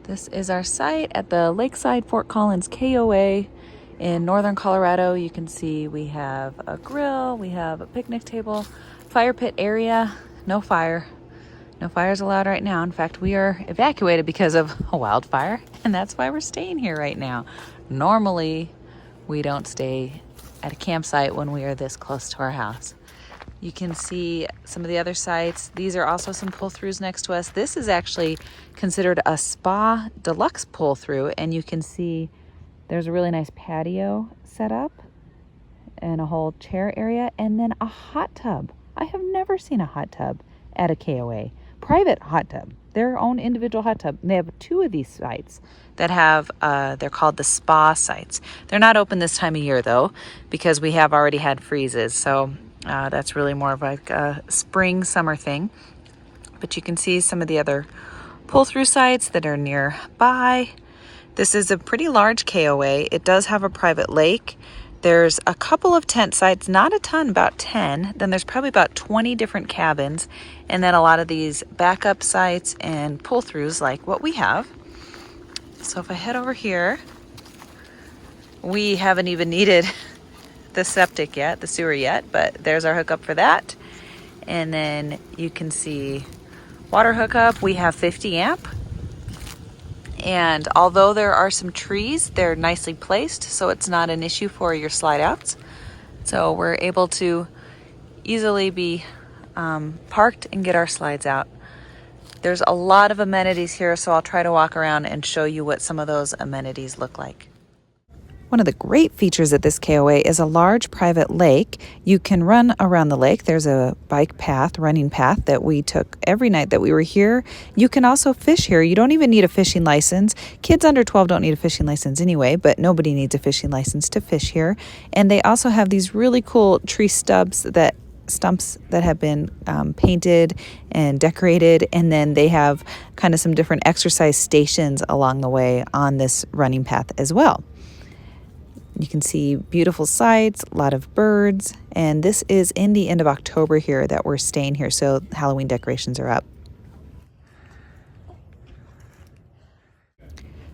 This is our site at the Lakeside Fort Collins KOA in northern Colorado. You can see we have a grill, we have a picnic table, fire pit area, no fire. No fires allowed right now. In fact, we are evacuated because of a wildfire, and that's why we're staying here right now. Normally, we don't stay at a campsite when we are this close to our house. You can see some of the other sites. These are also some pull-throughs next to us. This is actually considered a spa deluxe pull-through, and you can see there's a really nice patio set up and a whole chair area, and then a hot tub. I have never seen a hot tub at a KOA. Private hot tub, their own individual hot tub. They have two of these sites that have, they're called the spa sites. They're not open this time of year though, because we have already had freezes. So that's really more of like a spring, summer thing. But you can see some of the other pull-through sites that are nearby. This is a pretty large KOA. It does have a private lake. There's a couple of tent sites, not a ton, about 10. Then there's probably about 20 different cabins. And then a lot of these backup sites and pull-throughs like what we have. So if I head over here, we haven't even needed the septic yet, the sewer yet, but there's our hookup for that. And then you can see water hookup. We have 50 amp. And although there are some trees, they're nicely placed, so it's not an issue for your slide outs. So we're able to easily be parked and get our slides out. There's a lot of amenities here, so I'll try to walk around and show you what some of those amenities look like. One of the great features at this KOA is a large private lake. You can run around the lake. There's a bike path, running path that we took every night that we were here. You can also fish here. You don't even need a fishing license. Kids under 12 don't need a fishing license anyway, but nobody needs a fishing license to fish here. And they also have these really cool tree stumps that have been painted and decorated, and then they have kind of some different exercise stations along the way on this running path as well. You can see beautiful sights, a lot of birds, and this is in the end of October here that we're staying here, so Halloween decorations are up.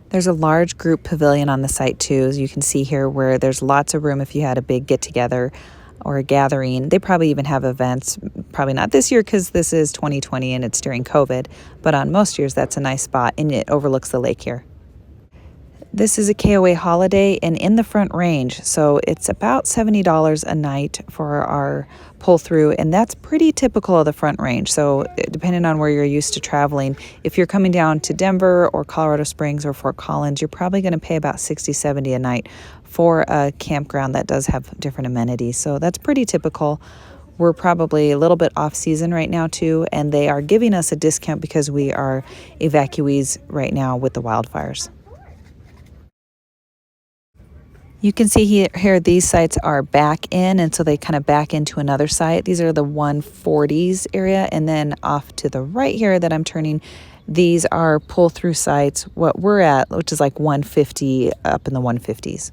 There's a large group pavilion on the site too, as you can see here, where there's lots of room if you had a big get-together or a gathering. They probably even have events, probably not this year because this is 2020 and it's during COVID, but on most years that's a nice spot, and it overlooks the lake here. This is a KOA holiday and in the Front Range, so it's about $70 a night for our pull-through, and that's pretty typical of the Front Range. So depending on where you're used to traveling, if you're coming down to Denver or Colorado Springs or Fort Collins, you're probably going to pay about $60-70 a night for a campground that does have different amenities. So that's pretty typical. We're probably a little bit off season right now too, and they are giving us a discount because we are evacuees right now with the wildfires. You can see here these sites are back in, and so they kind of back into another site. These are the 140s area, and then off to the right here that I'm turning, these are pull-through sites, what we're at, which is like 150 up in the 150s.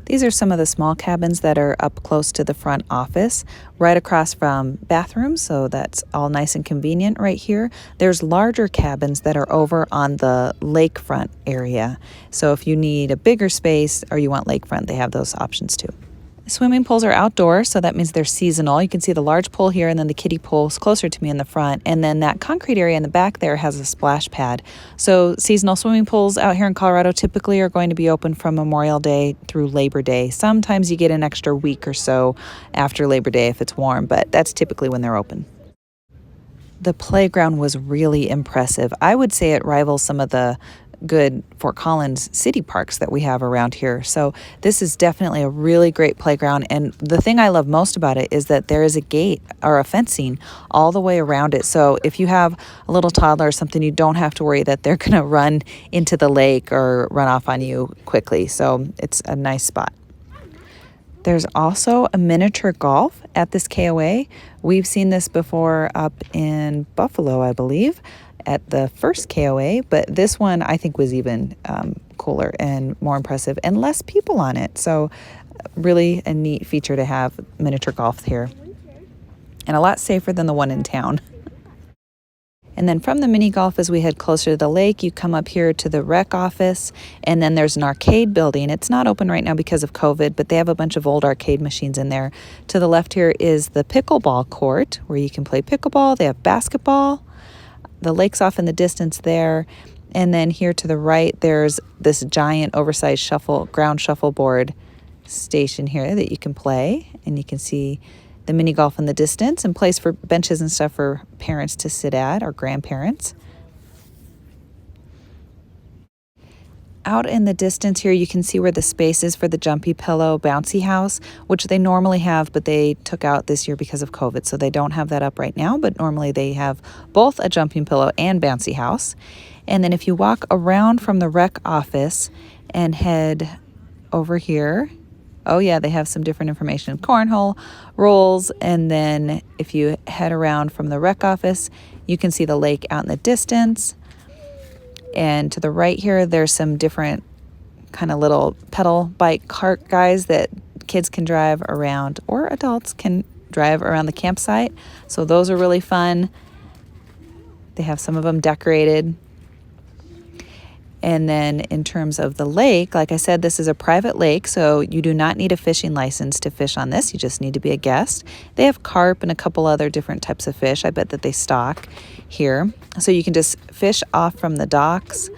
These are some of the small cabins that are up close to the front office, right across from bathrooms, so that's all nice and convenient right here. There's larger cabins that are over on the lakefront area. So if you need a bigger space or you want lakefront, they have those options too. Swimming pools are outdoors, so that means they're seasonal. You can see the large pool here and then the kiddie pool's closer to me in the front. And then that concrete area in the back there has a splash pad. So seasonal swimming pools out here in Colorado typically are going to be open from Memorial Day through Labor Day. Sometimes you get an extra week or so after Labor Day if it's warm, but that's typically when they're open. The playground was really impressive. I would say it rivals some of the good Fort Collins city parks that we have around here. So this is definitely a really great playground, and the thing I love most about it is that there is a gate or a fencing all the way around it. So if you have a little toddler or something, you don't have to worry that they're going to run into the lake or run off on you quickly. So it's a nice spot. There's also a miniature golf at this KOA. We've seen this before up in Buffalo, I believe, at the first KOA, but this one I think was even cooler and more impressive and less people on it. So really a neat feature to have miniature golf here, and a lot safer than the one in town. And then from the mini golf, as we head closer to the lake, you come up here to the rec office, and then there's an arcade building. It's not open right now because of COVID, but they have a bunch of old arcade machines in there. To the left here is the pickleball court where you can play pickleball. They have basketball. The lake's off in the distance there. And then here to the right, there's this giant oversized ground shuffleboard station here that you can play, and you can see the mini golf in the distance and place for benches and stuff for parents to sit at or grandparents. Out in the distance here, you can see where the space is for the Jumpy Pillow bouncy house, which they normally have, but they took out this year because of COVID. So they don't have that up right now, but normally they have both a Jumping Pillow and bouncy house. And then if you walk around from the rec office and head over here, oh yeah, they have some different information. Cornhole, rolls, and then if you head around from the rec office, you can see the lake out in the distance. And to the right here, there's some different kind of little pedal bike cart guys that kids can drive around, or adults can drive around the campsite. So those are really fun. They have some of them decorated. And then in terms of the lake, like I said, this is a private lake, so you do not need a fishing license to fish on this. You just need to be a guest. They have carp and a couple other different types of fish. I bet that they stock here. So you can just fish off from the docks.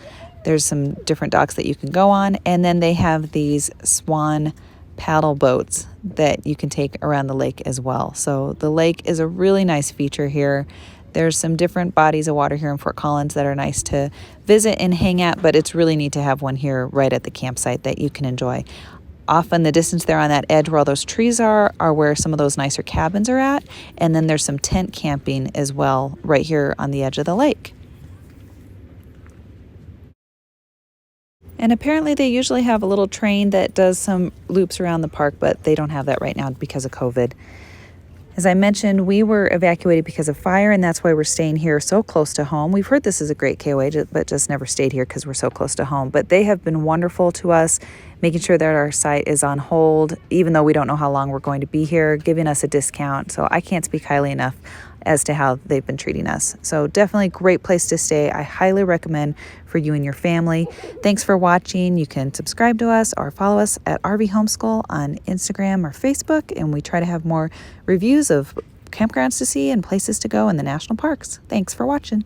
There's some different docks that you can go on. And then they have these swan paddle boats that you can take around the lake as well. So the lake is a really nice feature here. There's some different bodies of water here in Fort Collins that are nice to visit and hang at, but it's really neat to have one here right at the campsite that you can enjoy. Off in the distance there on that edge where all those trees are where some of those nicer cabins are at. And then there's some tent camping as well right here on the edge of the lake. And apparently they usually have a little train that does some loops around the park, but they don't have that right now because of COVID. As I mentioned, we were evacuated because of fire, and that's why we're staying here so close to home. We've heard this is a great KOA, but just never stayed here because we're so close to home. But they have been wonderful to us, making sure that our site is on hold, even though we don't know how long we're going to be here, giving us a discount. So I can't speak highly enough as to how they've been treating us. So definitely a great place to stay. I highly recommend for you and your family. Thanks for watching. You can subscribe to us or follow us at RV Homeschool on Instagram or Facebook, and we try to have more reviews of campgrounds to see and places to go in the national parks. Thanks for watching.